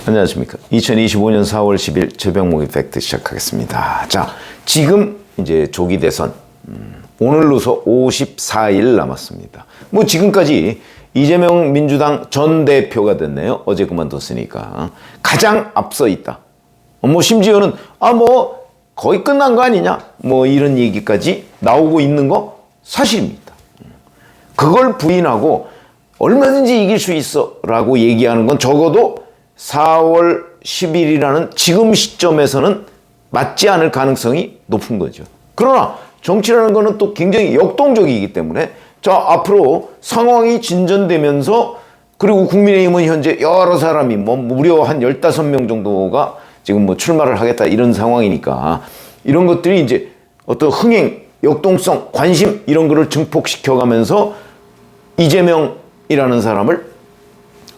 안녕하십니까. 2025년 4월 10일 최병목의 팩트 시작하겠습니다. 자, 지금 이제 조기 대선 오늘로서 54일 남았습니다. 뭐 지금까지 이재명 민주당 전 대표가 됐네요. 어제 그만뒀으니까 가장 앞서 있다. 뭐 심지어는 뭐 거의 끝난 거 아니냐? 뭐 이런 얘기까지 나오고 있는 거 사실입니다. 그걸 부인하고 얼마든지 이길 수 있어 라고 얘기하는 건 적어도 4월 10일이라는 지금 시점에서는 맞지 않을 가능성이 높은 거죠. 그러나 정치라는 거는 또 굉장히 역동적이기 때문에 자, 앞으로 상황이 진전되면서 그리고 국민의힘은 현재 여러 사람이 뭐 무려 한 15명 정도가 지금 뭐 출마를 하겠다 이런 상황이니까 이런 것들이 이제 어떤 흥행, 역동성, 관심 이런 거를 증폭시켜 가면서 이재명이라는 사람을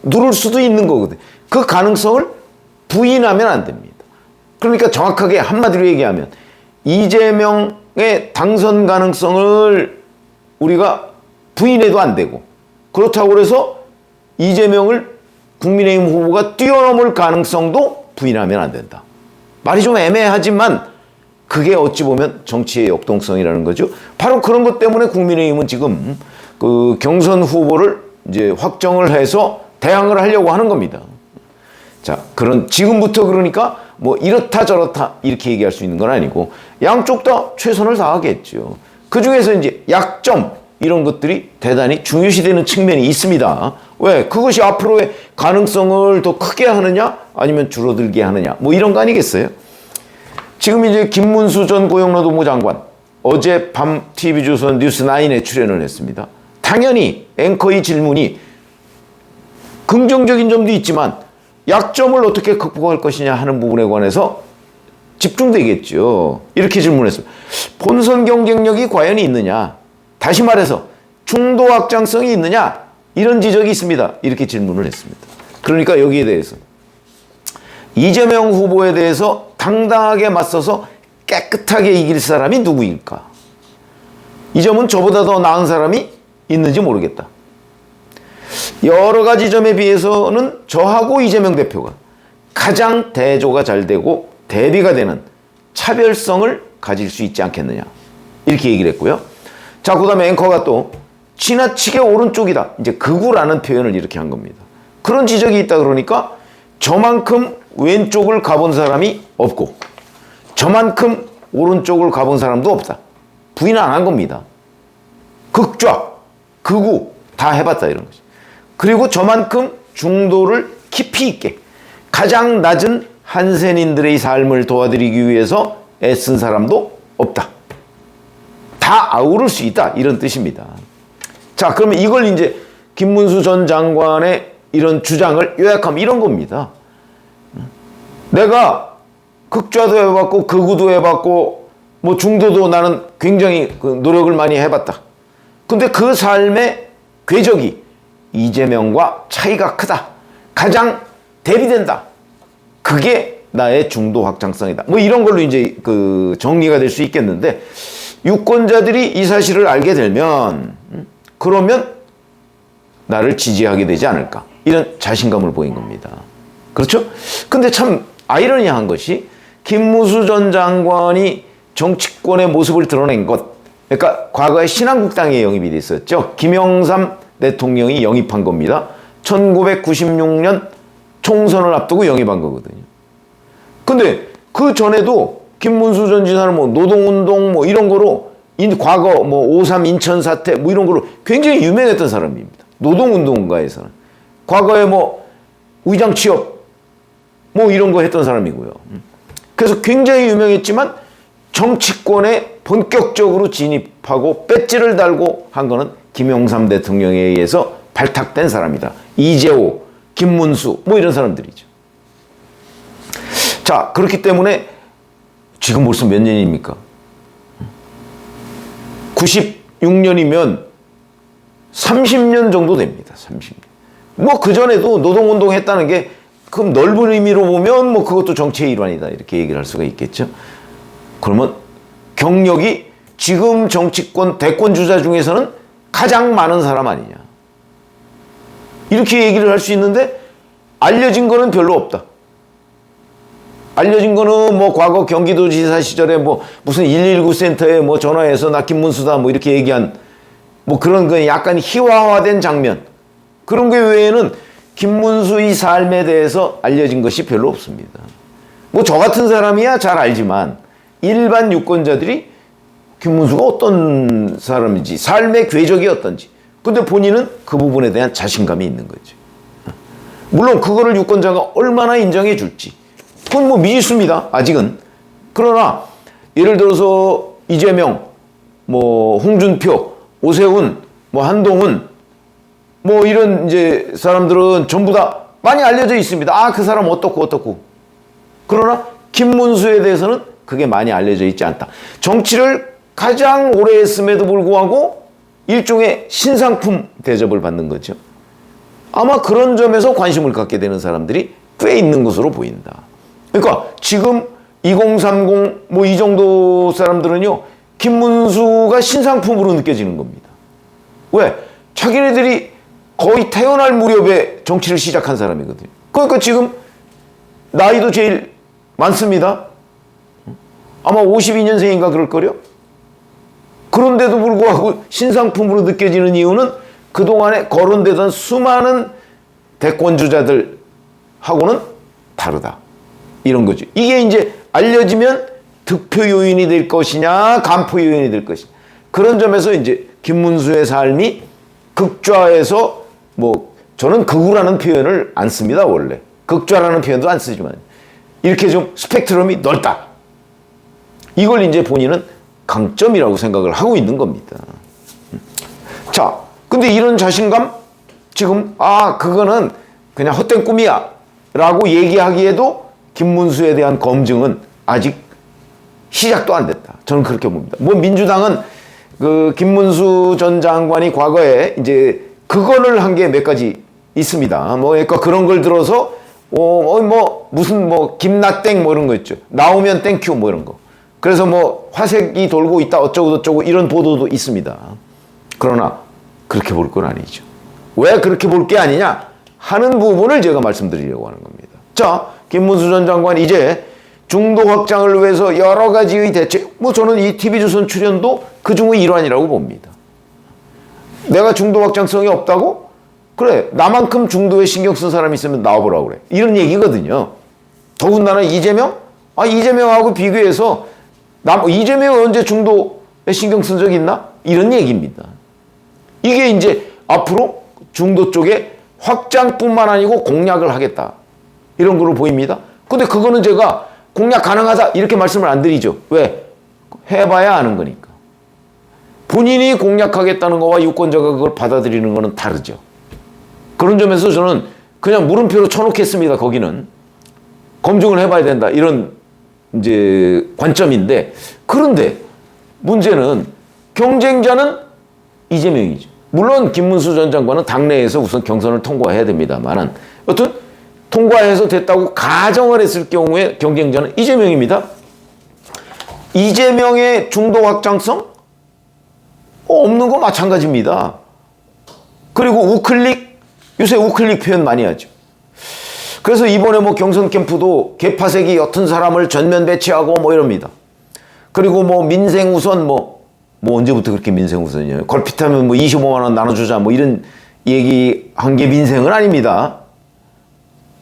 누를 수도 있는 거거든. 그 가능성을 부인하면 안 됩니다. 그러니까 정확하게 한마디로 얘기하면 이재명의 당선 가능성을 우리가 부인해도 안 되고 그렇다고 해서 이재명을 국민의힘 후보가 뛰어넘을 가능성도 부인하면 안 된다. 말이 좀 애매하지만 그게 어찌 보면 정치의 역동성이라는 거죠. 바로 그런 것 때문에 국민의힘은 지금 그 경선 후보를 이제 확정을 해서 대항을 하려고 하는 겁니다. 자, 지금부터 그러니까 뭐 이렇다 저렇다 이렇게 얘기할 수 있는 건 아니고 양쪽 다 최선을 다하겠죠. 그 중에서 이제 약점 이런 것들이 대단히 중요시되는 측면이 있습니다. 왜? 그것이 앞으로의 가능성을 더 크게 하느냐 아니면 줄어들게 하느냐 뭐 이런 거 아니겠어요? 지금 이제 김문수 전 고용노동부 장관 어젯밤 TV조선 뉴스9에 출연을 했습니다. 당연히 앵커의 질문이 긍정적인 점도 있지만 약점을 어떻게 극복할 것이냐 하는 부분에 관해서 집중되겠죠. 이렇게 질문했습니다. 본선 경쟁력이 과연 있느냐? 다시 말해서 중도 확장성이 있느냐? 이런 지적이 있습니다. 이렇게 질문을 했습니다. 그러니까 여기에 대해서 이재명 후보에 대해서 당당하게 맞서서 깨끗하게 이길 사람이 누구일까? 이 점은 저보다 더 나은 사람이 있는지 모르겠다. 여러 가지 점에 비해서는 저하고 이재명 대표가 가장 대조가 잘 되고 대비가 되는 차별성을 가질 수 있지 않겠느냐. 이렇게 얘기를 했고요. 자, 그 다음에 앵커가 또 지나치게 오른쪽이다. 이제 극우라는 표현을 이렇게 한 겁니다. 그런 지적이 있다 그러니까 저만큼 왼쪽을 가본 사람이 없고 저만큼 오른쪽을 가본 사람도 없다. 부인 안 한 겁니다. 극좌, 극우 다 해봤다 이런 거죠. 그리고 저만큼 중도를 깊이 있게 가장 낮은 한센인들의 삶을 도와드리기 위해서 애쓴 사람도 없다. 다 아우를 수 있다. 이런 뜻입니다. 자, 그러면 이걸 이제 김문수 전 장관의 이런 주장을 요약하면 이런 겁니다. 내가 극좌도 해봤고 극우도 해봤고 뭐 중도도 나는 굉장히 노력을 많이 해봤다. 근데 그 삶의 궤적이 이재명과 차이가 크다. 가장 대비된다. 그게 나의 중도 확장성이다. 뭐 이런 걸로 이제 정리가 될 수 있겠는데 유권자들이 이 사실을 알게 되면 그러면 나를 지지하게 되지 않을까. 이런 자신감을 보인 겁니다. 그렇죠? 근데 참 아이러니한 것이 김문수 전 장관이 정치권의 모습을 드러낸 것. 그러니까 과거에 신한국당에 영입이 됐었죠. 김영삼 대통령이 영입한 겁니다. 1996년 총선을 앞두고 영입한 거거든요. 근데 그 전에도 김문수 전 지사는 뭐 노동운동 뭐 이런 거로 과거 뭐 5.3 인천 사태 뭐 이런 거로 굉장히 유명했던 사람입니다. 노동운동가에서는. 과거에 뭐 위장 취업 뭐 이런 거 했던 사람이고요. 그래서 굉장히 유명했지만 정치권에 본격적으로 진입하고 배지를 달고 한 거는 김영삼 대통령에 의해서 발탁된 사람이다. 이재호, 김문수 뭐 이런 사람들이죠. 자, 그렇기 때문에 지금 벌써 몇 년입니까? 96년이면 30년 정도 됩니다. 30년. 뭐 그전에도 노동운동 했다는 게 그럼 넓은 의미로 보면 뭐 그것도 정치의 일환이다. 이렇게 얘기를 할 수가 있겠죠. 그러면 경력이 지금 정치권 대권 주자 중에서는 가장 많은 사람 아니냐. 이렇게 얘기를 할 수 있는데 알려진 거는 별로 없다. 알려진 거는 뭐 과거 경기도지사 시절에 뭐 무슨 119 센터에 뭐 전화해서 나 김문수다 뭐 이렇게 얘기한 뭐 그런 거 약간 희화화된 장면, 그런 게 외에는 김문수의 삶에 대해서 알려진 것이 별로 없습니다. 뭐 저 같은 사람이야 잘 알지만 일반 유권자들이 김문수가 어떤 사람인지, 삶의 궤적이 어떤지, 근데 본인은 그 부분에 대한 자신감이 있는 거죠. 물론 그거를 유권자가 얼마나 인정해 줄지 그건 뭐 미지수입니다, 아직은. 그러나 예를 들어서 이재명, 뭐 홍준표, 오세훈, 뭐 한동훈, 뭐 이런 이제 사람들은 전부 다 많이 알려져 있습니다. 아, 그 사람 어떻고. 그러나 김문수에 대해서는 그게 많이 알려져 있지 않다. 정치를 가장 오래 했음에도 불구하고 일종의 신상품 대접을 받는 거죠. 아마 그런 점에서 관심을 갖게 되는 사람들이 꽤 있는 것으로 보인다. 그러니까 지금 2030 뭐 이 정도 사람들은요, 김문수가 신상품으로 느껴지는 겁니다. 왜? 자기네들이 거의 태어날 무렵에 정치를 시작한 사람이거든요. 그러니까 지금 나이도 제일 많습니다. 아마 52년생인가 그럴걸요? 그런데도 불구하고 신상품으로 느껴지는 이유는 그동안에 거론되던 수많은 대권주자들하고는 다르다. 이런 거죠. 이게 이제 알려지면 득표 요인이 될 것이냐, 간표 요인이 될 것이냐. 그런 점에서 이제 김문수의 삶이 극좌에서 뭐 저는 극우라는 표현을 안 씁니다, 원래. 극좌라는 표현도 안 쓰지만 이렇게 좀 스펙트럼이 넓다. 이걸 이제 본인은 강점이라고 생각을 하고 있는 겁니다. 자, 근데 이런 자신감 지금 그거는 그냥 헛된 꿈이야 라고 얘기하기에도 김문수에 대한 검증은 아직 시작도 안 됐다. 저는 그렇게 봅니다. 뭐 민주당은 그 김문수 전 장관이 과거에 이제 그거를 한 게 몇 가지 있습니다. 뭐 그러니까 그런 걸 들어서 뭐 무슨 뭐 김나땡 뭐 이런 거 있죠. 나오면 땡큐 뭐 이런 거. 그래서 뭐 화색이 돌고 있다 어쩌고 저쩌고 이런 보도도 있습니다. 그러나 그렇게 볼 건 아니죠. 왜 그렇게 볼 게 아니냐 하는 부분을 제가 말씀드리려고 하는 겁니다. 자, 김문수 전 장관 이제 중도 확장을 위해서 여러 가지의 대책, 뭐 저는 이 TV조선 출연도 그 중의 일환이라고 봅니다. 내가 중도 확장성이 없다고? 그래, 나만큼 중도에 신경 쓴 사람이 있으면 나와보라고 그래. 이런 얘기거든요. 더군다나 이재명? 이재명하고 비교해서 이재명은 언제 중도에 신경 쓴 적 있나? 이런 얘기입니다. 이게 이제 앞으로 중도 쪽에 확장뿐만 아니고 공략을 하겠다. 이런 거로 보입니다. 근데 그거는 제가 공략 가능하다 이렇게 말씀을 안 드리죠. 왜? 해봐야 아는 거니까. 본인이 공략하겠다는 거와 유권자가 그걸 받아들이는 거는 다르죠. 그런 점에서 저는 그냥 물음표로 쳐놓겠습니다. 거기는. 검증을 해봐야 된다. 이런 이제 관점인데, 그런데 문제는 경쟁자는 이재명이죠. 물론 김문수 전 장관은 당내에서 우선 경선을 통과해야 됩니다만, 여튼 통과해서 됐다고 가정을 했을 경우에 경쟁자는 이재명입니다. 이재명의 중도 확장성? 없는 거 마찬가지입니다. 그리고 우클릭, 요새 우클릭 표현 많이 하죠. 그래서 이번에 뭐 경선 캠프도 개파색이 옅은 사람을 전면 배치하고 뭐 이럽니다. 그리고 뭐 민생 우선 뭐 언제부터 그렇게 민생 우선이에요? 걸핏하면 뭐 25만 원 나눠주자 뭐 이런 얘기한 게 민생은 아닙니다.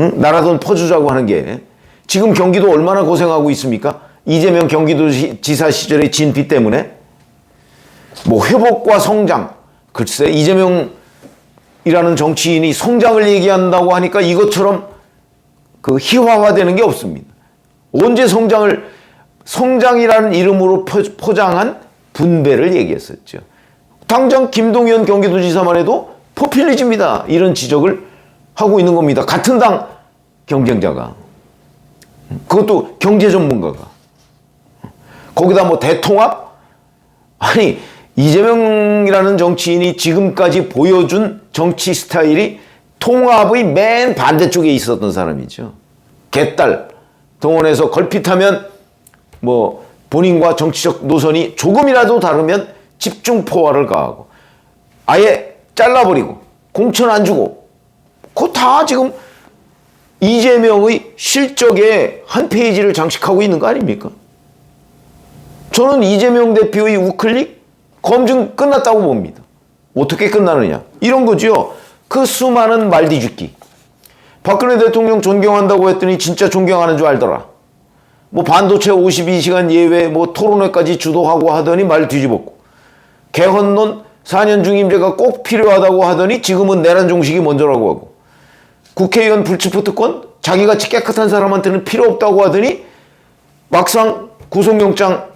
응? 나라 돈 퍼주자고 하는 게. 지금 경기도 얼마나 고생하고 있습니까? 이재명 경기도지사 시절의 진비 때문에. 뭐 회복과 성장. 글쎄 이재명이라는 정치인이 성장을 얘기한다고 하니까 이것처럼 그 희화화되는 게 없습니다. 언제 성장이라는 이름으로 포장한 분배를 얘기했었죠. 당장 김동연 경기도지사만 해도 포퓰리즘이다 이런 지적을 하고 있는 겁니다. 같은 당 경쟁자가. 그것도 경제 전문가가. 거기다 뭐 대통합? 아니 이재명이라는 정치인이 지금까지 보여준 정치 스타일이 통합의 맨 반대쪽에 있었던 사람이죠. 개딸 동원해서 걸핏하면 뭐 본인과 정치적 노선이 조금이라도 다르면 집중 포화를 가하고 아예 잘라버리고 공천 안 주고 다 지금 이재명의 실적에 한 페이지를 장식하고 있는 거 아닙니까? 저는 이재명 대표의 우클릭 검증 끝났다고 봅니다. 어떻게 끝나느냐? 이런 거죠. 그 수많은 말뒤집기. 박근혜 대통령 존경한다고 했더니 진짜 존경하는 줄 알더라. 뭐 반도체 52시간 예외 뭐 토론회까지 주도하고 하더니 말 뒤집었고, 개헌론 4년 중임제가 꼭 필요하다고 하더니 지금은 내란 종식이 먼저라고 하고, 국회의원 불체포 특권 자기같이 깨끗한 사람한테는 필요 없다고 하더니 막상 구속영장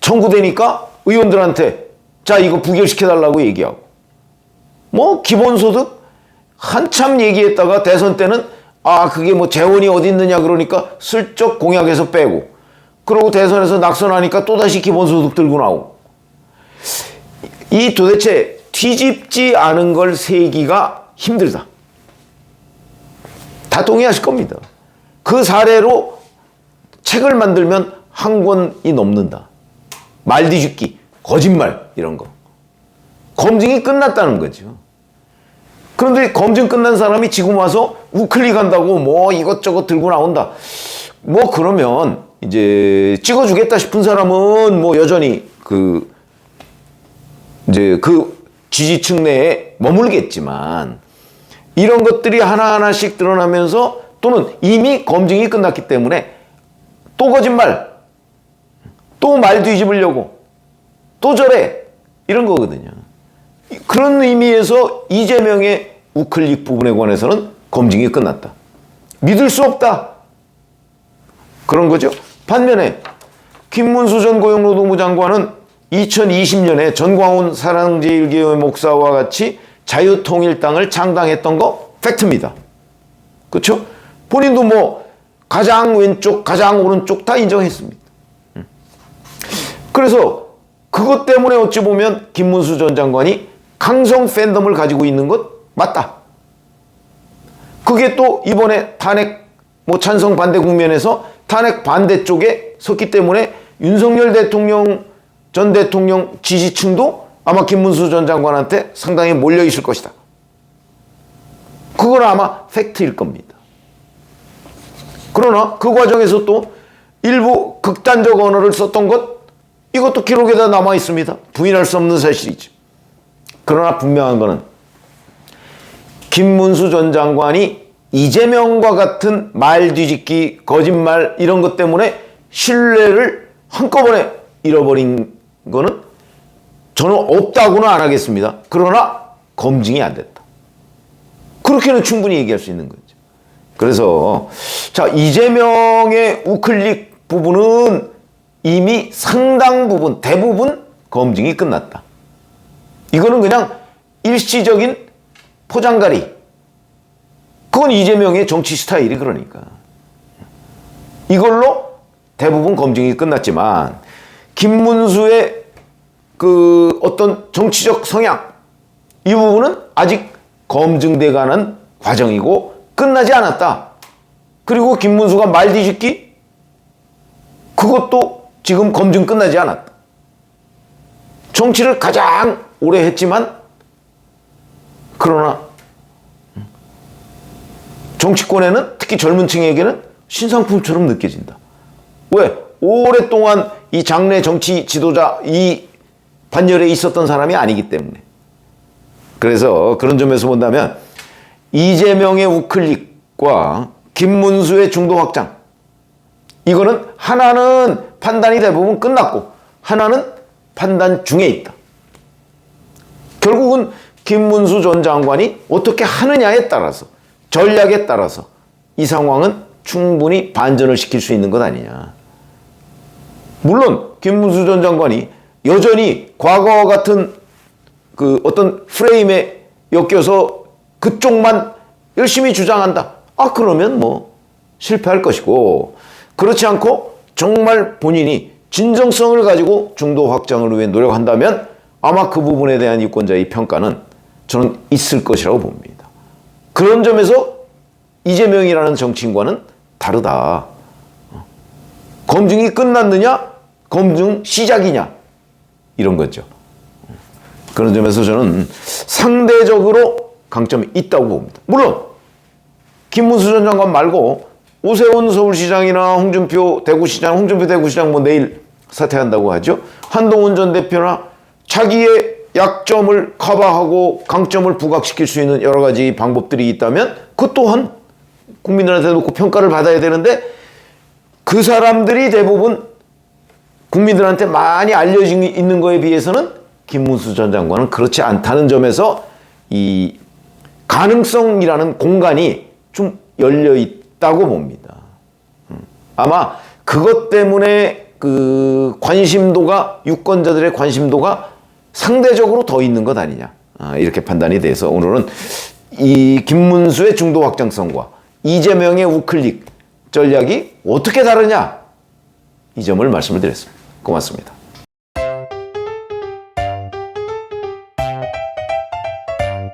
청구되니까 의원들한테 자 이거 부결시켜달라고 얘기하고, 뭐 기본소득 한참 얘기했다가 대선 때는 그게 뭐 재원이 어디 있느냐 그러니까 슬쩍 공약에서 빼고, 그러고 대선에서 낙선하니까 또다시 기본소득 들고 나오고, 이 도대체 뒤집지 않은 걸 세기가 힘들다. 다 동의하실 겁니다. 그 사례로 책을 만들면 한 권이 넘는다. 말뒤집기, 거짓말 이런 거. 검증이 끝났다는 거죠. 그런데 검증 끝난 사람이 지금 와서 우클릭한다고 뭐 이것저것 들고 나온다. 뭐 그러면 이제 찍어주겠다 싶은 사람은 뭐 여전히 이제 그 지지층 내에 머물겠지만, 이런 것들이 하나하나씩 드러나면서 또는 이미 검증이 끝났기 때문에 또 거짓말, 또 말 뒤집으려고, 또 저래, 이런 거거든요. 그런 의미에서 이재명의 우클릭 부분에 관해서는 검증이 끝났다. 믿을 수 없다. 그런 거죠. 반면에 김문수 전 고용노동부 장관은 2020년에 전광훈 사랑제일교회 목사와 같이 자유통일당을 창당했던 거 팩트입니다. 그렇죠? 본인도 뭐 가장 왼쪽, 가장 오른쪽 다 인정했습니다. 그래서 그것 때문에 어찌 보면 김문수 전 장관이 강성 팬덤을 가지고 있는 것 맞다. 그게 또 이번에 탄핵 뭐 찬성 반대 국면에서 탄핵 반대 쪽에 섰기 때문에 윤석열 전 대통령 지지층도 아마 김문수 전 장관한테 상당히 몰려 있을 것이다. 그건 아마 팩트일 겁니다. 그러나 그 과정에서 또 일부 극단적 언어를 썼던 것, 이것도 기록에다 남아 있습니다. 부인할 수 없는 사실이죠. 그러나 분명한 것은 김문수 전 장관이 이재명과 같은 말 뒤집기, 거짓말 이런 것 때문에 신뢰를 한꺼번에 잃어버린 거는 저는 없다고는 안 하겠습니다. 그러나 검증이 안 됐다. 그렇게는 충분히 얘기할 수 있는 거죠. 그래서 자, 이재명의 우클릭 부분은 이미 상당 부분, 대부분 검증이 끝났다. 이거는 그냥 일시적인 포장가리. 그건 이재명의 정치 스타일이 그러니까. 이걸로 대부분 검증이 끝났지만, 김문수의 그 어떤 정치적 성향, 이 부분은 아직 검증돼 가는 과정이고 끝나지 않았다. 그리고 김문수가 말 뒤집기, 그것도 지금 검증 끝나지 않았다. 정치를 가장 오래 했지만, 그러나 정치권에는 특히 젊은 층에게는 신상품처럼 느껴진다. 왜? 오랫동안 이 장래 정치 지도자 이 반열에 있었던 사람이 아니기 때문에. 그래서 그런 점에서 본다면 이재명의 우클릭과 김문수의 중도 확장, 이거는 하나는 판단이 대부분 끝났고 하나는 판단 중에 있다. 결국은 김문수 전 장관이 어떻게 하느냐에 따라서, 전략에 따라서 이 상황은 충분히 반전을 시킬 수 있는 것 아니냐. 물론 김문수 전 장관이 여전히 과거와 같은 그 어떤 프레임에 엮여서 그쪽만 열심히 주장한다. 그러면 뭐 실패할 것이고, 그렇지 않고 정말 본인이 진정성을 가지고 중도 확장을 위해 노력한다면 아마 그 부분에 대한 유권자의 평가는 저는 있을 것이라고 봅니다. 그런 점에서 이재명이라는 정치인과는 다르다. 검증이 끝났느냐? 검증 시작이냐? 이런 거죠. 그런 점에서 저는 상대적으로 강점이 있다고 봅니다. 물론 김문수 전 장관 말고 오세훈 서울시장이나 홍준표 대구시장 뭐 내일 사퇴한다고 하죠. 한동훈 전 대표나 자기의 약점을 커버하고 강점을 부각시킬 수 있는 여러 가지 방법들이 있다면 그 또한 국민들한테 놓고 평가를 받아야 되는데 그 사람들이 대부분 국민들한테 많이 알려져 있는 거에 비해서는 김문수 전 장관은 그렇지 않다는 점에서 이 가능성이라는 공간이 좀 열려 있다고 봅니다. 아마 그것 때문에 그 관심도가 유권자들의 관심도가 상대적으로 더 있는 것 아니냐 이렇게 판단이 돼서 오늘은 이 김문수의 중도 확장성과 이재명의 우클릭 전략이 어떻게 다르냐 이 점을 말씀을 드렸습니다. 고맙습니다.